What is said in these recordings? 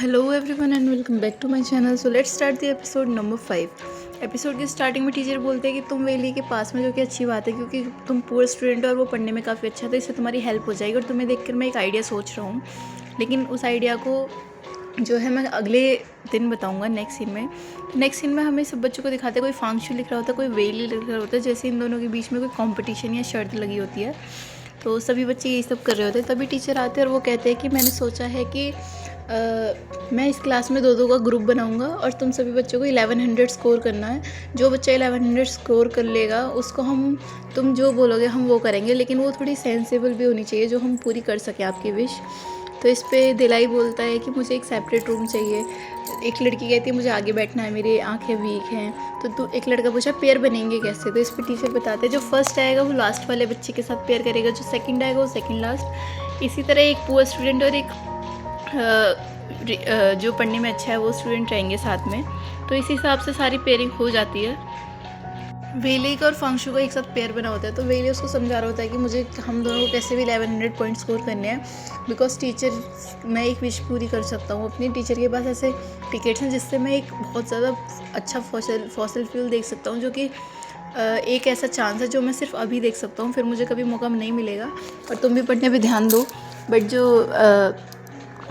Hello everyone and welcome back to my channel. So let's start the episode number 5। Episode की starting में teacher बोलते हैं कि तुम वेली के पास में, जो कि अच्छी बात है क्योंकि तुम पुअर स्टूडेंट हो और वो पढ़ने में काफ़ी अच्छा है, तो इससे तुम्हारी हेल्प हो जाएगी। और तुम्हें देखकर मैं एक आइडिया सोच रहा हूँ, लेकिन उस आइडिया को जो है मैं अगले दिन बताऊँगा नेक्स्ट सीन में। नेक्स्ट सीन में हमें सब बच्चों को दिखाते हैं, कोई फांक्शु लिख रहा होता है, कोई वेली लिख रहा होता है, जैसे इन दोनों के बीच में कोई कॉम्पिटिशन या शर्त लगी होती है। तो सभी बच्चे यही सब कर रहे होते हैं। तभी टीचर आते हैं और वो कहते हैं कि मैंने सोचा है कि मैं इस क्लास में दो का ग्रुप बनाऊंगा और तुम सभी बच्चों को 1100 स्कोर करना है। जो बच्चा 1100 स्कोर कर लेगा उसको तुम जो बोलोगे हम वो करेंगे, लेकिन वो थोड़ी सेंसेबल भी होनी चाहिए जो हम पूरी कर सकें आपकी विश। तो इस पे दिलाई बोलता है कि मुझे एक सेपरेट रूम चाहिए। एक लड़की कहती है मुझे आगे बैठना है, मेरी आंखें वीक हैं। तो एक लड़का पूछा पेयर बनेंगे कैसे। तो इस पर टीचर बताते हैं जो फर्स्ट आएगा वो लास्ट वाले बच्चे के साथ पेयर करेगा, जो सेकंड आएगा वो सेकंड लास्ट। इसी तरह एक पुअर स्टूडेंट और एक जो पढ़ने में अच्छा है वो स्टूडेंट रहेंगे साथ में। तो इस हिसाब से सारी पेयरिंग हो जाती है। वेले का और फांगशु का एक साथ पेयर बना होता है। तो वेले उसको समझा रहा होता है कि मुझे हम दोनों को कैसे भी 1100 पॉइंट स्कोर करने हैं, बिकॉज टीचर मैं एक विश पूरी कर सकता हूँ। अपनी टीचर के पास ऐसे टिकट्स हैं जिससे मैं एक बहुत ज़्यादा अच्छा फॉसिल फ्यूल देख सकता हूँ, जो कि एक ऐसा चांस है जो मैं सिर्फ अभी देख सकता हूँ, फिर मुझे कभी मौका नहीं मिलेगा। और तुम भी पढ़ने पे ध्यान दो। बट जो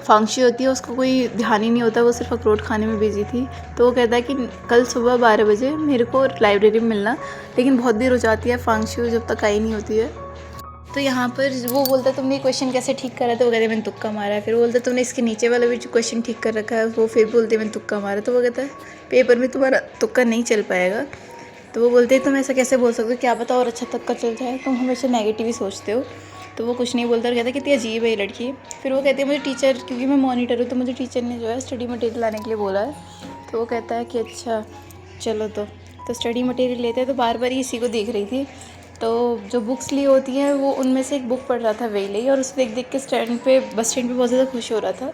फांगशी होती है उसको कोई ध्यान ही नहीं होता, वो सिर्फ अखरोट खाने में बिजी थी। तो वो कहता है कि कल सुबह 12 बजे मेरे को लाइब्रेरी में मिलना, लेकिन बहुत देर हो जाती है फांगशी जब तक आई नहीं होती है। तो यहाँ पर वो बोलता है तुमने क्वेश्चन कैसे ठीक करा। तो वो कहते हैं मैंने तुक्का मारा है। फिर वो बोलता है तुमने इसके नीचे वाला भी क्वेश्चन ठीक कर रखा है। वो फिर बोलते हैं मैंने तुक्का मारा। तो वो कहता है पेपर में तुम्हारा तुक्का नहीं चल पाएगा। तो वो बोलते हैं तुम ऐसा कैसे बोल सकते हो, क्या पता और अच्छा तुक्का चल जाए, तुम हमेशा नेगेटिव ही सोचते हो। तो वो कुछ नहीं बोलता और कहता है कितनी अजीब है ये लड़की। फिर वो कहती है मुझे टीचर, क्योंकि मैं मॉनिटर हूँ तो मुझे टीचर ने जो है स्टडी मटेरियल लाने के लिए बोला है। तो वो कहता है कि अच्छा चलो। तो स्टडी मटेरियल लेते हैं। तो बार बार इसी को देख रही थी। तो जो बुक्स ली होती हैं वो उनमें से एक बुक पढ़ रहा था वेले, और उसे देख देख के बस स्टैंड पे बहुत ज़्यादा खुश हो रहा था।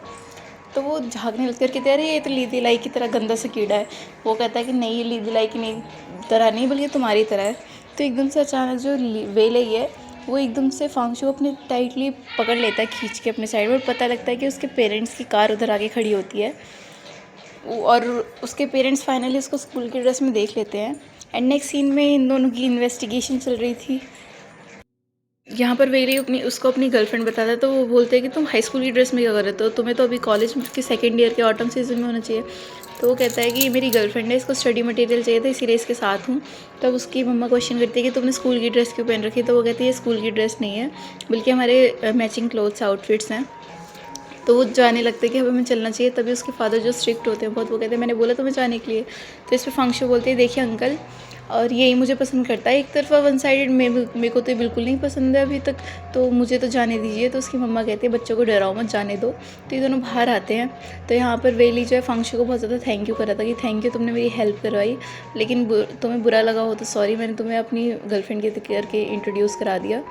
तो वो झाँकने लग कर कहते अरे ये तो लीदी लाई की तरह गंदा सा कीड़ा है। वो कहता है कि नहीं, ये लीदी लाई की नहीं तरह नहीं बल्कि तुम्हारी तरह है। तो एकदम से अचानक जो वेले है वो एकदम से फांगशु को अपने टाइटली पकड़ लेता है खींच के अपने साइड में। पता लगता है कि उसके पेरेंट्स की कार उधर आके खड़ी होती है और उसके पेरेंट्स फाइनली उसको स्कूल की ड्रेस में देख लेते हैं। एंड नेक्स्ट सीन में इन दोनों की इन्वेस्टिगेशन चल रही थी। यहाँ पर वेरी उसको अपनी गर्लफ्रेंड बताता है। तो वो बोलते हैं कि तुम हाई स्कूल की ड्रेस में क्या कर रहे हो, तुम्हें तो अभी कॉलेज के सेकेंड ईयर के ऑटम सीजन में होना चाहिए। तो वो कहता है कि ये मेरी गर्लफ्रेंड है, इसको स्टडी मटेरियल चाहिए था इसीलिए इसके साथ हूँ। तब उसकी मम्मा क्वेश्चन करती है कि तुमने स्कूल की ड्रेस क्यों पहन रखी है। तो वो कहती है ये स्कूल की ड्रेस नहीं है बल्कि हमारे मैचिंग क्लोथ्स आउटफिट्स हैं। तो वो जाने लगते हैं कि हमें चलना चाहिए। तभी उसके फादर जो स्ट्रिक्ट होते हैं बहुत, वो कहते हैं मैंने बोला तुम्हें जाने के लिए। तो इस पर फांगशु बोलते हैं देखिए अंकल, और यही मुझे पसंद करता है, एक तरफा वन साइडेड मेरे को तो बिल्कुल नहीं पसंद है अभी तक, तो मुझे तो जाने दीजिए। तो उसकी मम्मा कहती है बच्चों को डराओ मत, जाने दो। तो ये दोनों बाहर आते हैं। तो यहाँ पर वेली जो है फांगशु को बहुत ज़्यादा थैंक यू करा था कि थैंक यू तुमने मेरी हेल्प करवाई, लेकिन तुम्हें बुरा लगा हो तो सॉरी, मैंने तुम्हें अपनी गर्लफ्रेंड के करके इंट्रोड्यूस करा दिया।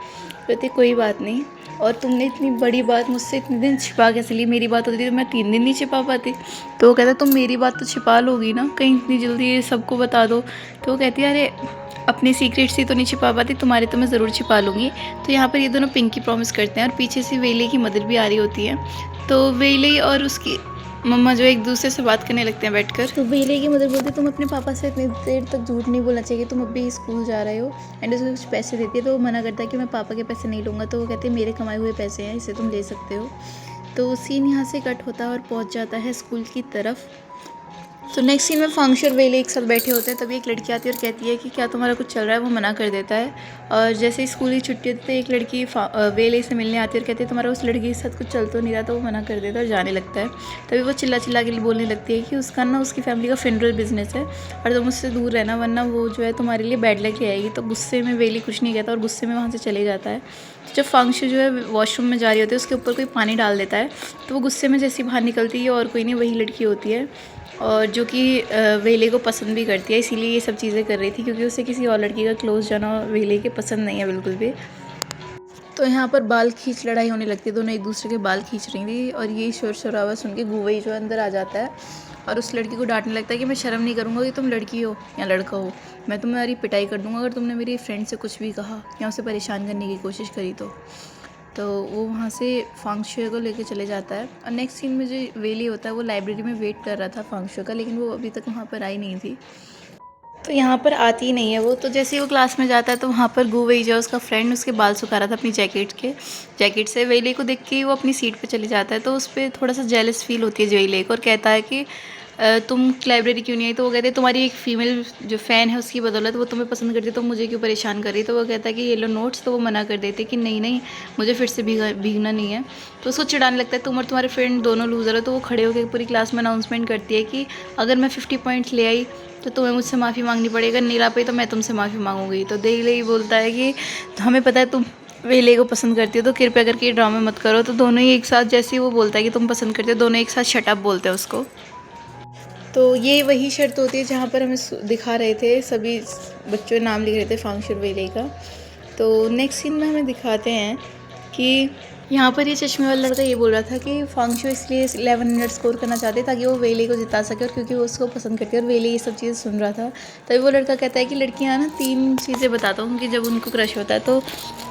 कहती कोई बात नहीं, और तुमने इतनी बड़ी बात मुझसे इतने दिन छिपा कैसे ली, मेरी बात होती तो मैं 3 दिन नहीं छिपा पाती। तो वो कहता तुम मेरी बात तो छिपा लोगी ना, कहीं इतनी जल्दी ये सबको बता दो। तो वो कहती है अरे अपनी सीक्रेट्स ही तो नहीं छिपा पाती, तुम्हारे तो मैं ज़रूर छिपा लूँगी। तो यहाँ पर ये दोनों पिंकी प्रॉमिस करते हैं और पीछे से वेले की मदर भी आ रही होती है। तो वेले और उसकी मम्मा जो एक दूसरे से बात करने लगते हैं बैठकर। तो वेले की मदर बोलती तुम अपने पापा से इतनी देर तक झूठ नहीं बोलना चाहिए, तुम अभी स्कूल जा रहे हो। एंड उसको कुछ पैसे देती है। तो वो मना करता है कि मैं पापा के पैसे नहीं लूँगा। तो वो कहते हैं मेरे कमाए हुए पैसे हैं, इसे तुम ले सकते हो। तो सीन यहाँ से कट होता है और पहुँच जाता है स्कूल की तरफ। तो नेक्स्ट सीन में फांगशु और वेले एक साथ बैठे होते हैं। तभी एक लड़की आती है और कहती है कि क्या तुम्हारा कुछ चल रहा है। वो मना कर देता है। और जैसे ही स्कूल की छुट्टी होती है एक लड़की वेले से मिलने आती है और कहती है तुम्हारा उस लड़की के साथ कुछ चल तो नहीं रहा। तो वो मना कर देता है और जाने लगता है। तभी वो चिल्ला चिल्ला के बोलने लगती है कि उसका ना उसकी फैमिली का फ्यूनरल बिजनेस है और तुम उससे दूर रहना, वरना वो जो है तुम्हारे लिए बैड लक ले आएगी। तो गुस्से में वेले कुछ नहीं कहता और गुस्से में वहाँ से चले जाता है। तो जब फांगशु जो है वॉशरूम में जा रही होती है उसके ऊपर कोई पानी डाल देता है। तो वो गुस्से में जैसी बाहर निकलती है और कोई नहीं वही लड़की होती है, और जो कि वेले को पसंद भी करती है, इसीलिए ये सब चीज़ें कर रही थी क्योंकि उसे किसी और लड़की का क्लोज जाना वेले के पसंद नहीं है बिल्कुल भी। तो यहाँ पर बाल खींच लड़ाई होने लगती है, दोनों एक दूसरे के बाल खींच रही थी। और यही शोर शराबा सुन के गुवई जो अंदर आ जाता है और उस लड़की को डांटने लगता है कि मैं शर्म नहीं करूँगा कि तुम लड़की हो या लड़का हो, मैं तुम्हारी पिटाई कर दूँगा अगर तुमने मेरी फ्रेंड से कुछ भी कहा या उसे परेशान करने की कोशिश करी। तो तो वो वहाँ से फांगशुए को लेके चले जाता है। और नेक्स्ट सीन में जो वेली होता है वो लाइब्रेरी में वेट कर रहा था फांगशुए का, लेकिन वो अभी तक वहाँ पर आई नहीं थी, तो यहाँ पर आती ही नहीं है वो। तो जैसे ही वो क्लास में जाता है तो वहाँ पर गु वही जो उसका फ्रेंड उसके बाल सुखा रहा था अपनी जैकेट से, वेली को देख के वो अपनी सीट पे चले जाता है। तो उस पर थोड़ा सा जेलस फील होती है वेली को, और कहता है कि तुम लाइब्रेरी क्यों नहीं आई? तो वो कहते हैं तुम्हारी एक फ़ीमेल जो फ़ैन है उसकी बदौलत वो तुम्हें पसंद करती है, तो मुझे क्यों परेशान कर रही? तो वो कहता है कि ये लो नोट्स। तो वो मना कर देते कि नहीं नहीं, मुझे फिर से भीगना नहीं है। तो उसको चिढ़ाने लगता है तुम और तुम्हारे फ्रेंड दोनों लूज़र हो। तो वो खड़े होकर पूरी क्लास में अनाउंसमेंट करती है कि अगर मैं 50 पॉइंट्स ले आई तो तुम्हें मुझसे माफ़ी मांगनी पड़ेगा, नहीं ला पाई तो मैं तुमसे माफ़ी मांगूंगी। तो देली बोलता है कि हमें पता है तुम वेले को पसंद करती हो, तो कृपया करके ये ड्रामा मत करो। तो दोनों ही एक साथ, जैसे ही वो बोलता है कि तुम पसंद करते हो, दोनों एक साथ शट अप बोलते हैं उसको। तो ये वही शर्त होती है जहाँ पर हमें दिखा रहे थे सभी बच्चों नाम लिख रहे थे फांगशुए वेले का। तो नेक्स्ट सीन में हमें दिखाते हैं कि यहाँ पर ये चश्मे वाला लड़का ये बोल रहा था कि फांगशुए इसलिए 1100 स्कोर करना चाहते ताकि वो वेले को जिता सके, और क्योंकि वो उसको पसंद करती है, और वेले ये सब चीज़ें सुन रहा था। तभी वो लड़का कहता है कि लड़कियाँ ना 3 चीज़ें बताता हूँ कि जब उनको क्रश होता है, तो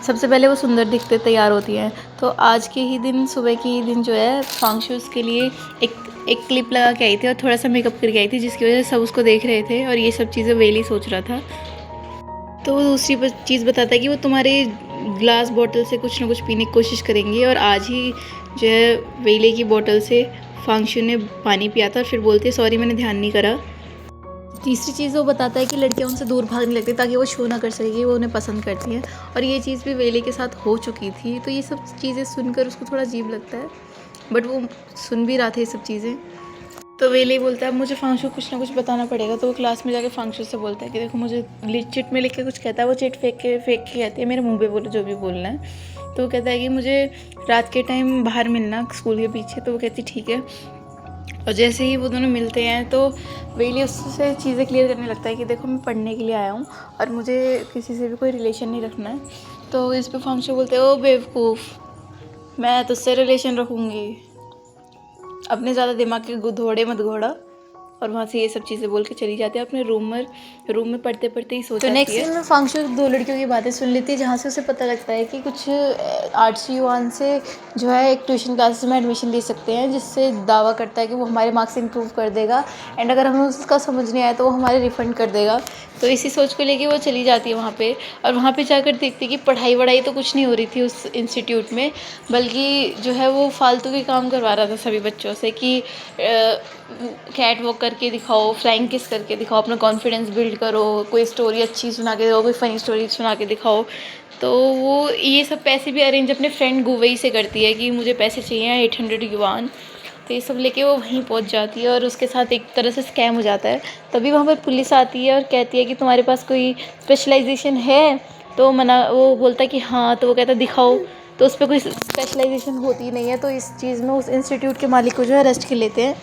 सबसे पहले वो सुंदर दिखते तैयार होती हैं। तो आज के ही दिन, सुबह के ही दिन जो है फांगशुए उसके लिए एक क्लिप लगा के आई थी और थोड़ा सा मेकअप करके आई थी, जिसकी वजह से सब उसको देख रहे थे, और ये सब चीज़ें वेली सोच रहा था। तो वो दूसरी चीज़ बताता है कि वो तुम्हारे ग्लास बॉटल से कुछ ना कुछ पीने की कोशिश करेंगे, और आज ही जो है वेले की बोतल से फांगशुए ने पानी पिया था, और फिर बोलती है सॉरी मैंने ध्यान नहीं करा। तीसरी चीज़ वो बताता है कि लड़कियां उनसे दूर भागने लगती है ताकि वो शो ना कर सके वो उन्हें पसंद करती हैं, और ये चीज़ भी वेले के साथ हो चुकी थी। तो ये सब चीज़ें सुनकर उसको थोड़ा अजीब लगता है, बट वो सुन भी रहा था ये सब चीज़ें। तो वेले बोलता है मुझे फांगशुए कुछ ना कुछ बताना पड़ेगा। तो वो क्लास में जाके फांगशुए से बोलता है कि देखो मुझे चिट में लिख के कुछ कहता है, वो चिट फेंक के कहती है मेरे मुंह पे बोलो जो भी बोलना है। तो वो कहता है कि मुझे रात के टाइम बाहर मिलना स्कूल के पीछे। तो वो कहती ठीक है, और जैसे ही वो दोनों मिलते हैं तो वेले उससे चीज़ें क्लियर करने लगता है कि देखो मैं पढ़ने के लिए आया हूँ और मुझे किसी से भी कोई रिलेशन नहीं रखना है। तो इस पर फांगशुए बोलते हैं ओ बेवकूफ़, मैं तुझसे रिलेशन रखूँगी, अपने ज़्यादा दिमाग के घोड़े मत घोड़ा। और वहाँ से ये सब चीज़ें बोल के चली जाती है अपने रूम में पढ़ते पढ़ते ही सो जाती है। तो नेक्स्ट सीन में फांगशुए 2 लड़कियों की बातें सुन लेती है, जहाँ से उसे पता लगता है कि कुछ आर्ट्स युवान से जो है एक ट्यूशन क्लासेस में एडमिशन ले सकते हैं, जिससे दावा करता है कि वो हमारे मार्क्स इंप्रूव कर देगा, एंड अगर हमें उसका समझ नहीं आया तो वो हमारे रिफ़ंड कर देगा। तो इसी सोच को लेके वो चली जाती है वहाँ पे, और वहाँ पे जाकर देखती है कि पढ़ाई वढ़ाई तो कुछ नहीं हो रही थी उस इंस्टीट्यूट में, बल्कि जो है वो फालतू के काम करवा रहा था सभी बच्चों से कि कैट वॉक करके दिखाओ, फ्लाइंग किस करके दिखाओ, अपना कॉन्फिडेंस बिल्ड करो, कोई स्टोरी अच्छी सुना के दो, कोई फ़नी स्टोरी सुना के दिखाओ। तो वो ये सब पैसे भी अरेंज अपने फ्रेंड गुवई से करती है कि मुझे पैसे चाहिए 800 युआन। तो ये सब लेके वो वहीं पहुंच जाती है, और उसके साथ एक तरह से स्कैम हो जाता है। तभी वहाँ पर पुलिस आती है और कहती है कि तुम्हारे पास कोई स्पेशलाइजेशन है? तो वो बोलता है कि हाँ। तो वो कहता है दिखाओ। तो उस पर कोई स्पेशलाइजेशन होती नहीं है। तो इस चीज़ में उस इंस्टीट्यूट के मालिक को जो है अरेस्ट कर लेते हैं,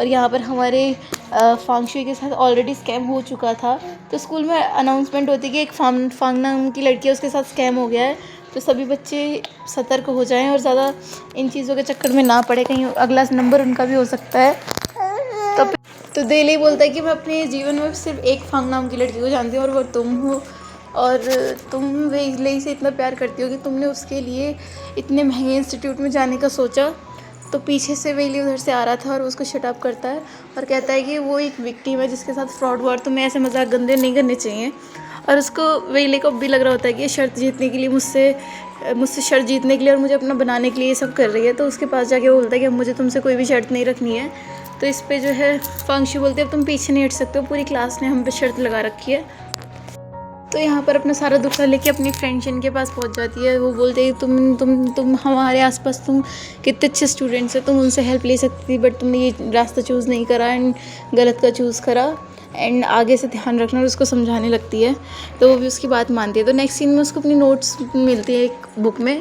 और यहाँ पर हमारे फांगशुए के साथ ऑलरेडी स्कैम हो चुका था। तो स्कूल में अनाउंसमेंट होती है कि एक फांग नाम की लड़की है, उसके साथ स्कैम हो गया है, तो सभी बच्चे सतर्क हो जाएं और ज़्यादा इन चीज़ों के चक्कर में ना पड़े, कहीं अगला नंबर उनका भी हो सकता है। तो देली बोलता है कि मैं अपने जीवन में सिर्फ एक फांग नाम की लड़की को जानती हूँ और वो तुम हो, और तुम वेली से इतना प्यार करती हो कि तुमने उसके लिए इतने महंगे इंस्टीट्यूट में जाने का सोचा। तो पीछे से वेली उधर से आ रहा था और उसको शट अप करता है और कहता है कि वो एक विक्टिम है जिसके साथ फ्रॉड हुआ, तुम्हें ऐसे मजाक गंदे नहीं करने चाहिए। और उसको वेली को भी लग रहा होता है कि ये शर्त जीतने के लिए मुझसे शर्त जीतने के लिए और मुझे अपना बनाने के लिए ये सब कर रही है। तो उसके पास जाके वो बोलता है कि अब मुझे तुमसे कोई भी शर्त नहीं रखनी है। तो इस पे जो है फांगशुए बोलते हैं अब तुम पीछे नहीं हट सकते हो, पूरी क्लास ने हम पे शर्त लगा रखी है। तो यहाँ पर अपना सारा दुख लेके अपनी फ्रेंड के पास पहुँच जाती है। वो बोलते हैं तुम हमारे आसपास तुम कितने अच्छे स्टूडेंट्स हैं, तुम उनसे हेल्प ले सकती थी, बट तुमने ये रास्ता चूज़ नहीं करा एंड गलत का चूज़ करा, एंड आगे से ध्यान रखना। और उसको समझाने लगती है तो वो भी उसकी बात मानती है। तो नेक्स्ट सीन में उसको अपनी नोट्स मिलती है एक बुक में,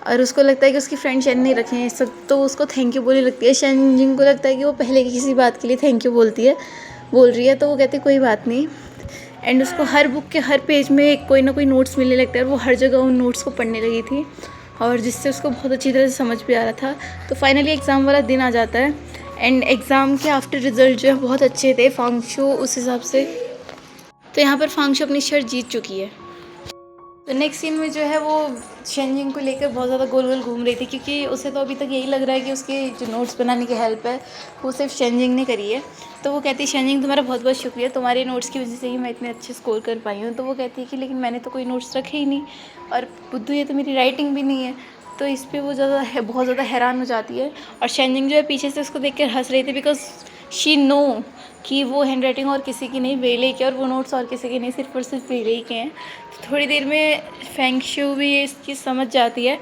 और उसको लगता है कि उसकी फ्रेंड शेन नहीं रखे हैं सब, तो उसको थैंक यू बोलने लगती है। शेन जिंग को लगता है कि वो पहले की किसी बात के लिए थैंक यू बोल रही है, तो वो कहती है कोई बात नहीं। एंड उसको हर बुक के हर पेज में कोई ना कोई नोट्स मिलने लगता है, और वो हर जगह उन नोट्स को पढ़ने लगी थी, और जिससे उसको बहुत अच्छी तरह से समझ भी आ रहा था। तो फाइनली एग्ज़ाम वाला दिन आ जाता है, एंड एग्ज़ाम के आफ्टर रिजल्ट जो है बहुत अच्छे थे फांगशुए उस हिसाब से। तो यहाँ पर फांगशुए अपनी शर्त जीत चुकी है। तो नेक्स्ट सीन में जो है वो शेनजिंग को लेकर बहुत ज़्यादा गोल गोल घूम रही थी, क्योंकि उसे तो अभी तक यही लग रहा है कि उसके जो नोट्स बनाने की हेल्प है वो सिर्फ शेनजिंग ने करी है। तो वो कहती है शेनजिंग तुम्हारा बहुत बहुत शुक्रिया, तुम्हारे नोट्स की वजह से ही मैं इतने अच्छे स्कोर कर पाई हूँ। तो वो कहती है कि लेकिन मैंने तो कोई नोट्स रखे ही नहीं, और बुद्धू ये तो मेरी राइटिंग भी नहीं है। तो इस पर वो बहुत ज़्यादा हैरान हो जाती है, और शेनजिंग जो है पीछे से उसको देख कर हंस रही थी, बिकॉज शी नो कि वो हैंड राइटिंग और किसी की नहीं, वेले की, और वो नोट्स और किसी के नहीं, सिर्फ और सिर्फ वेले के हैं। तो थोड़ी देर में फेंगशू भी ये इस चीज़ समझ जाती है।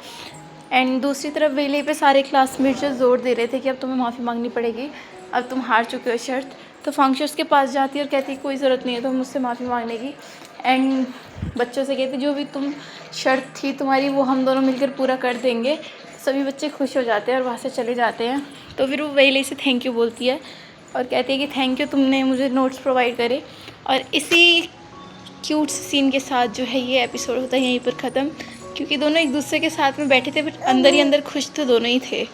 एंड दूसरी तरफ वेले पे सारे क्लासमेट जो जोर दे रहे थे कि अब तुम्हें माफ़ी मांगनी पड़ेगी, अब तुम हार चुके हो शर्त। तो फेंगशू उसके पास जाती है और कहती है कोई ज़रूरत नहीं है तो मुझसे माफ़ी मांगने की। एंड बच्चों से कहती जो भी तुम शर्त थी तुम्हारी वो हम दोनों मिलकर पूरा कर देंगे। सभी बच्चे खुश हो जाते हैं और वहाँ से चले जाते हैं। तो फिर वो वेले से थैंक यू बोलती है और कहती है कि थैंक यू, तुमने मुझे नोट्स प्रोवाइड करे। और इसी क्यूट सीन के साथ जो है ये एपिसोड होता है यहीं पर ख़त्म, क्योंकि दोनों एक दूसरे के साथ में बैठे थे बट अंदर ही अंदर खुश तो दोनों ही थे।